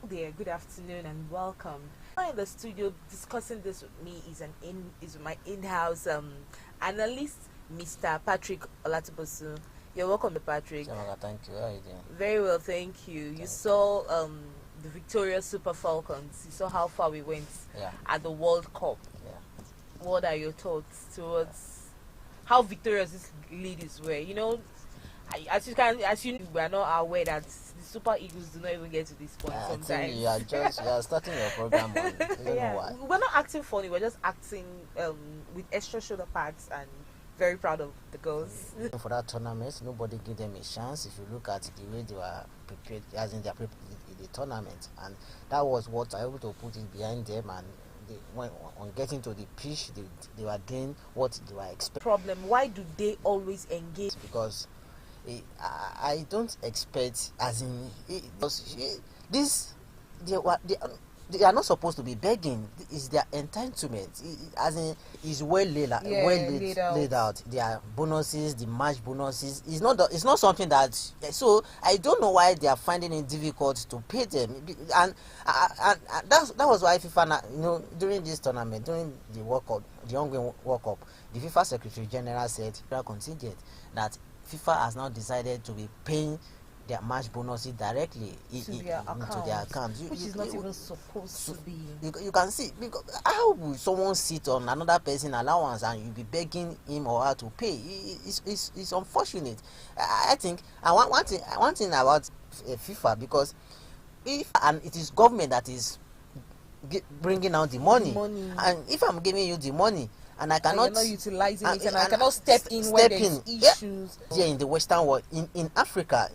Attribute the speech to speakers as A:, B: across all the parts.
A: there, good afternoon and welcome. In the studio discussing this with me is my in-house analyst, Mr. Patrick Olatibosu. You're welcome, Patrick.
B: Thank you. How are you doing?
A: Very well, thank you. You saw the victorious Super Falcons. You saw how far we went at the World Cup.
B: Yeah.
A: What are your thoughts towards how victorious these ladies were? You know, as you we are not aware that the Super Eagles do not even get to this point sometimes.
B: You are starting your program on. I don't know why.
A: We're not acting funny. We're just acting with extra shoulder pads and very proud of the girls.
B: For that tournament, nobody gave them a chance. If you look at the way they were prepared, as in the tournament, and that was what I was able to put it behind them. And when on getting to the pitch, they were doing what they were expecting.
A: Problem? Why do they always engage?
B: Because I don't expect, as in this, they are not supposed to be begging. It's their entitlement. As in, it's well laid out. Their bonuses, the match bonuses. It's not something that. So I don't know why they are finding it difficult to pay them. And that was why FIFA, during this tournament, during the World Cup, the ongoing World Cup, the FIFA Secretary General said contingent that FIFA has now decided to be paying their match bonuses directly
A: to their accounts, which is not even supposed to be.
B: You can see, because how will someone sit on another person's allowance and you be begging him or her to pay? It's unfortunate. I think, and one thing about FIFA, because and it is government that is bringing out the money, and if I'm giving you the money, and I cannot,
A: you're not utilizing it, and I cannot step in when there's issues.
B: Here in the Western world, in Africa,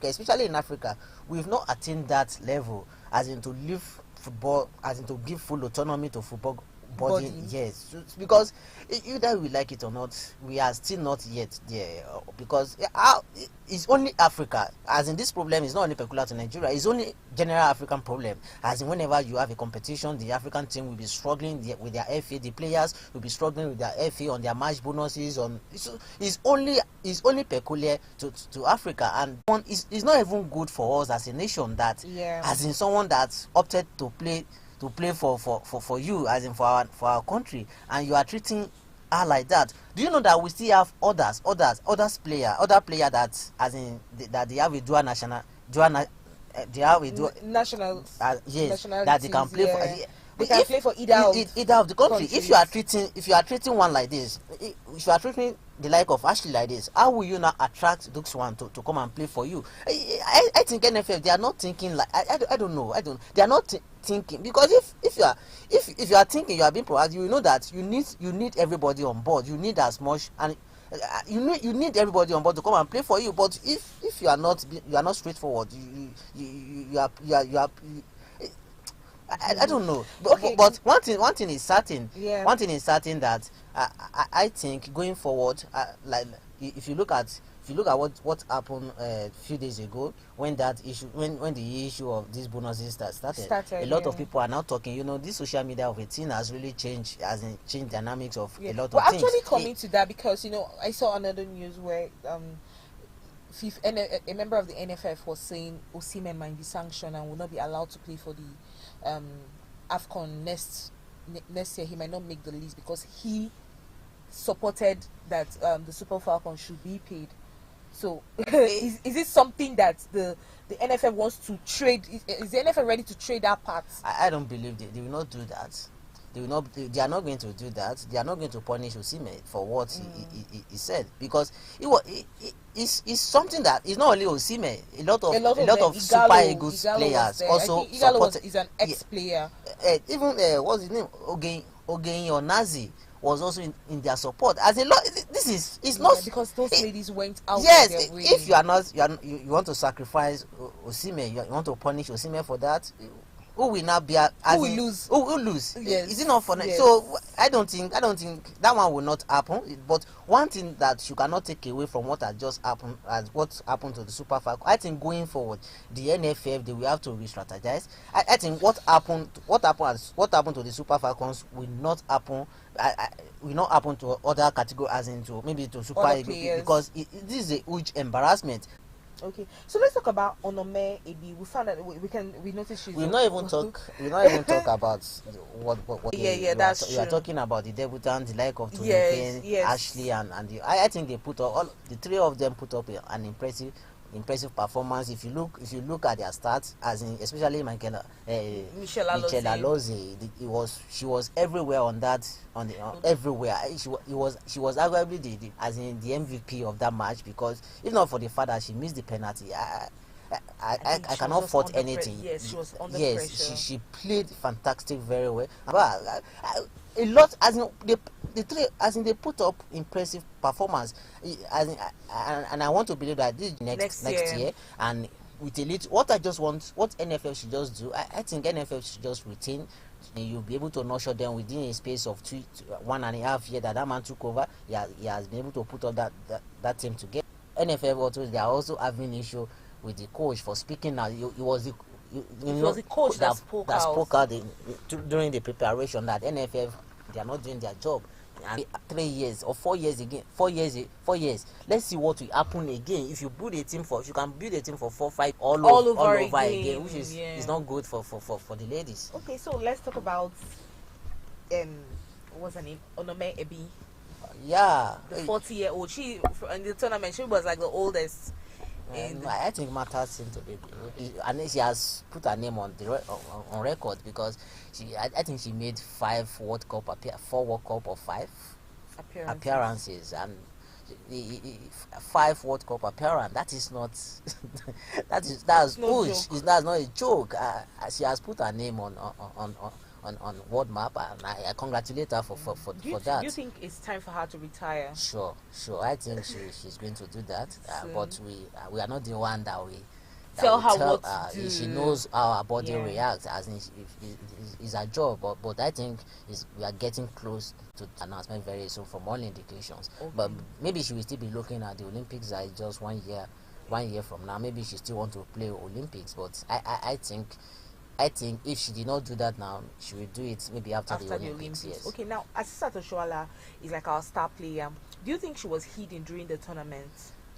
B: especially in Africa, we've not attained that level, as in to leave football, as in to give full autonomy to football body. Yes, because either we like it or not, we are still not yet there, because it's only Africa, as in this problem is not only peculiar to Nigeria, it's only general African problem, as in whenever you have a competition, the African team will be struggling with their FA, the players will be struggling with their FA on their match bonuses. It's only peculiar to Africa, and it's not even good for us as a nation that, as in someone that opted to play for you, as in for our country, and you are treating her like that. Do you know that we still have other player that, as in that they have a dual national they have a dual
A: national
B: that they can play for.
A: They can play for either
B: of the country. If you are treating one like this, if you are treating the like of Ashley like this, how will you now attract those one to come and play for you? I think NFF, they are not thinking like, I don't know. They are not thinking, because if you are thinking, you are being proactive, you know that you need everybody on board. You need as much, and you need everybody on board to come and play for you. But if you are not straightforward, you are I don't know, but one thing is certain. One thing is certain that I think going forward, like if you look at what happened a few days ago, when the issue of these bonuses started, a lot of people are now talking. This social media of a thing has really changed dynamics of a lot of things.
A: Well, actually coming to that, because I saw another news where a member of the NFF was saying Osimhen might be sanctioned and will not be allowed to play for the AFCON next year. He might not make the list because he supported that the Super Falcons should be paid. So is it something that the NFF wants to trade? Is the NFF ready to trade that part?
B: I don't believe they will not do that. They are not going to do that. They are not going to punish Osimhen for what he said, because it's something that is not only Osimhen. A lot of Super Eagles players also supported.
A: Is an ex-player.
B: Even what's his name? Ogeyin Onazi was also in their support. As a lot, it's not
A: because those ladies went out.
B: Yes, if you want to sacrifice Osimhen, you want to punish Osimhen for that. Who will now be
A: who will lose?
B: Who will lose?
A: Yes.
B: Is it not for
A: yes.
B: So I don't think that one will not happen. But one thing that you cannot take away from what has just happened, as what happened to the Super Falcons, I think going forward, the NFF, they will have to re-strategize. I think what happened to the Super Falcons will not happen. Will not happen to other categories, as into maybe to Super Eagles, because this is a huge embarrassment.
A: Okay, so let's talk about Onome Ebi. We found that we noticed she's.
B: We not even talk. We not even talk about what.
A: Yeah, that's
B: we are
A: true.
B: talking about the debutant, the like of Tony
A: Yes,
B: Payne,
A: yes.
B: Ashley, and I think they put up all the three of them put up an impressive performance. If you look at their stats, as in especially
A: Michelle
B: Michelle
A: Alozie.
B: Alozie, she was everywhere everywhere. She was arguably the as in the MVP of that match, because if not for the fact that she missed the penalty, I cannot fault anything.
A: Yes, she was under
B: yes,
A: pressure.
B: she played fantastic, very well. But a lot, as in the three, as in they put up impressive performance. As in, and I want to believe that this is next year, and with elite, what NFL should just do. I think NFL should just retain. You'll be able to nurture them within a space of 1.5 years that man took over. He has been able to put up that team together. NFL also, they are also having issue with the coach for speaking out. It was the
A: coach that spoke
B: out during the preparation that NFL, they are not doing their job. And 3 years or 4 years again, 4 years. Let's see what will happen again. If you can build a team for 4-5 all over again, which is not good for the ladies.
A: Okay, so let's talk about what's her name? Onome Ebi.
B: Yeah,
A: the 40-year-old. She in the tournament, she was like the oldest.
B: I think matters seem to be, and she has put her name on record, because I think she made 4 World Cup or 5 appearances, and 5 World Cup appearance. That is not that's huge. That's not a joke. She has put her name on world map, and I congratulate her for that.
A: Do you think it's time for her to retire?
B: Sure. I think she's going to do that. But we are not the one that we
A: tell her what to do.
B: She knows how her body reacts, as in it's her job. But I think we are getting close to announcement very soon from all indications. Okay. But maybe she will still be looking at the Olympics that is just 1 year from now. Maybe she still want to play Olympics. But I think if she did not do that now, she will do it maybe after the Olympics. Yes.
A: Okay, now Asisat Oshoala is like our star player. Do you think she was hidden during the tournament?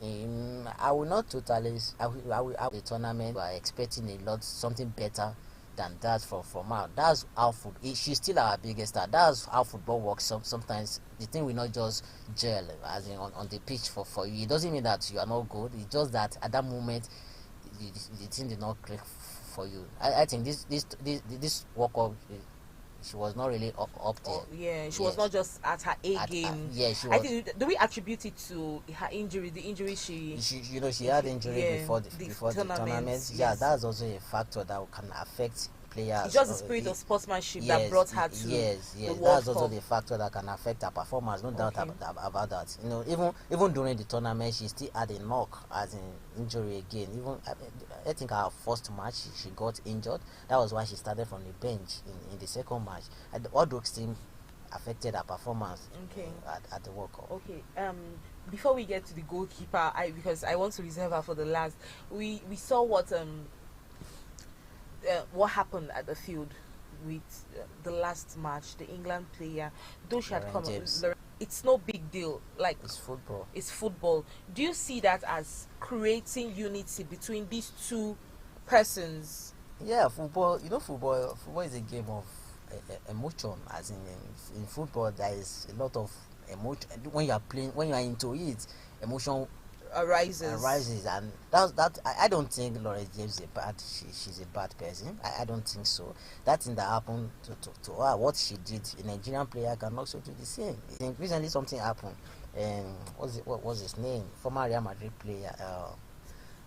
B: I will not totally. I will the tournament. We are expecting something better than that from her. That's how she's still our biggest star. That's how football works. Sometimes the thing will not just gel as in on the pitch for you. It doesn't mean that you are not good. It's just that at that moment the thing did not click for you. I think this World Cup, she was not really up there.
A: She was not just at her game.
B: She was.
A: I think, do we attribute it to her injury? The injury she
B: had injury before the tournament. Yeah, that's also a factor that can affect players.
A: It's just the spirit of sportsmanship that brought her to the World
B: that's
A: Cup.
B: also the factor that can affect her performance. No doubt about that. Even during the tournament, she still had a knock, as in injury again. I think her first match she got injured. That was why she started from the bench in the second match. All those things affected her performance at the World Cup.
A: Okay. Before we get to the goalkeeper, because I want to reserve her for the last. We saw what happened at the field with the last match, the England player, though she had come. It's no big deal. Like, it's football. Do you see that as creating unity between these two persons?
B: Yeah, football. Football is a game of emotion. As in football, there is a lot of emotion. When you are playing, when you are into it, emotion arises, and that I don't think Laura James she's a bad person. I don't think so. That thing that happened to her, what she did, a Nigerian player can also do the same. I think recently something happened, and what was his name? Former Real Madrid player.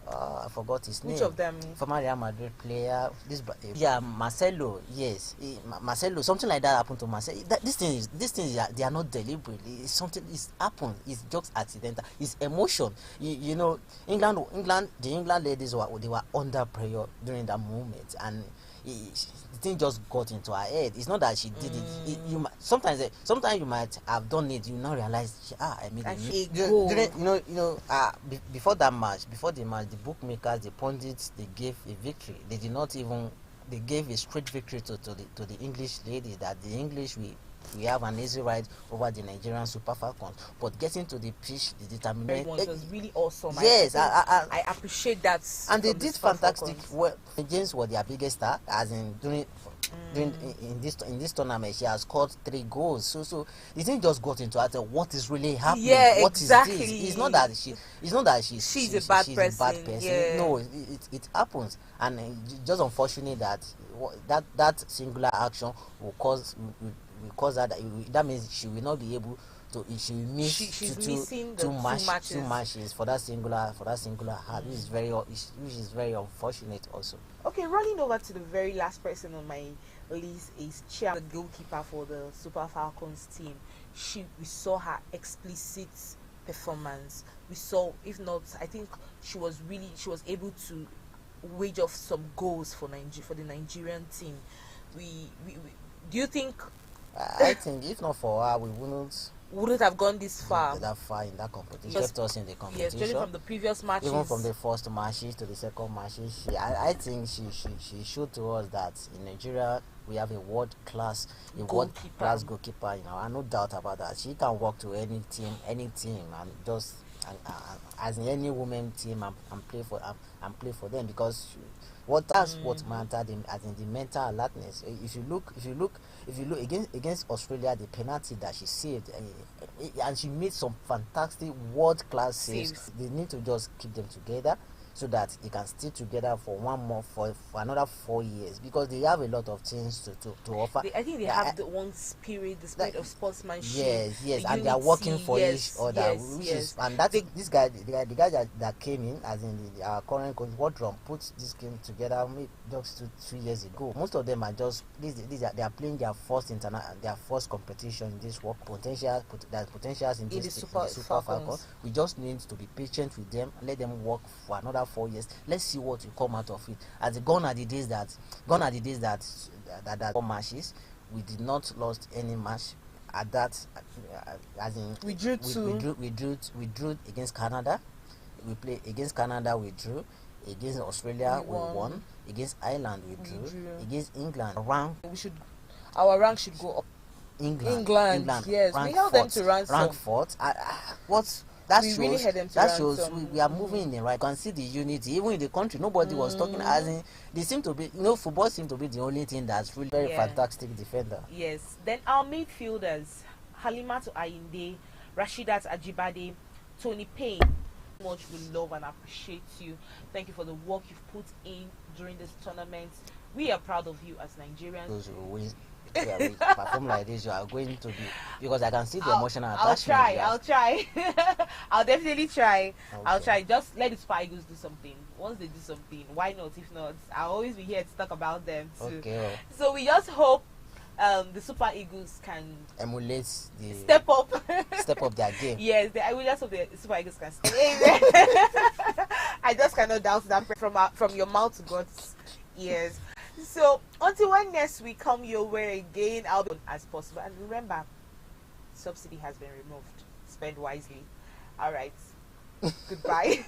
B: I forgot his name.
A: Which of them?
B: Former Real Madrid player. Marcelo. Yes, Marcelo. Something like that happened to Marcelo. This thing they are not deliberately. It's something. It's happened. It's just accidental. It's emotion. England. The England ladies were under pressure during that moment, and the thing just got into her head. It's not that she did it. Sometimes you might have done it. You now realize, I made before the match, the bookmakers, the pundits, they gave a victory. They gave a straight victory to the English ladies, that the English will we have an easy ride over the Nigerian Super Falcons. But getting to the pitch, the determination,
A: it was really awesome.
B: Yes,
A: I appreciate that.
B: And they
A: from the
B: did
A: Super
B: fantastic.
A: Falcons.
B: Well, James was their biggest star, as in during in this tournament. She has scored 3 goals. So the thing just got into her. What is really happening?
A: Yeah,
B: What
A: exactly.
B: is this? It's not that she's
A: a bad
B: she's
A: person.
B: a bad person.
A: Yeah.
B: No, it happens, and just unfortunate that that singular action will cause her that means she will not be able to. She will miss
A: she's missing the
B: two matches for that singular heart, which is very unfortunate also.
A: Okay, running over to the very last person on my list is Chia, the goalkeeper for the Super Falcons team. We saw her explicit performance. We saw, if not, I think she was able to wage off some goals for the Nigerian team. Do you think?
B: I think if not for her, we wouldn't
A: have gone this far
B: in that competition. She kept us in the competition.
A: Yes, judging from the previous matches,
B: even from the first matches to the second matches, I think she showed to us that in Nigeria we have a world class goalkeeper. No doubt about that. She can walk to any team, and just as in any women team and play for them, because what mattered as in the mental alertness. If you look against Australia, the penalty that she saved, and she made some fantastic world class saves. They need to just keep them together so that they can stay together for another 4 years, because they have a lot of things to offer.
A: I think they have the spirit of sportsmanship.
B: Yes, and they are working for each other. And that's this guy, the guy that came in, as in our current coach, Wardrum, put this game together just 2 years ago. Most of them are just they are playing their first competition in this work. Potentials in the Super Falcons. We just need to be patient with them, let them work for another 4 years. Let's see what will come out of it. As gone are the days that 4 matches, we did not lost any match at that. As in
A: we
B: drew against Canada. We played against Canada, we drew. Against Australia, we won. Against Ireland, we drew. Against England,
A: our rank should go up. England, yes, we held them to ransom.
B: Rank fourth. That shows we are moving in the right. You can see the unity even in the country. Nobody was talking, as in they seem to be, football seems to be the only thing that's really very fantastic defender.
A: Yes. Then our midfielders, Halimatu Ayinde, Rashidat Ajibade, Tony Payne. Much we love and appreciate you. Thank you for the work you've put in during this tournament. We are proud of you as Nigerians.
B: Those who win, perform like this, you are going to be, because I can see the emotional attachment.
A: I'll try. I'll definitely try.
B: Okay.
A: I'll try. Just let the Super Eagles do something. Once they do something, why not? If not, I'll always be here to talk about them too.
B: Okay.
A: So we just hope the Super Eagles can
B: emulate the
A: step up
B: their game.
A: Yes, I will just hope the Super Eagles can stay. I just cannot doubt that from your mouth to God's ears. So until when next we come your way again, I'll be as possible. And remember, subsidy has been removed. Spend wisely. All right. Goodbye.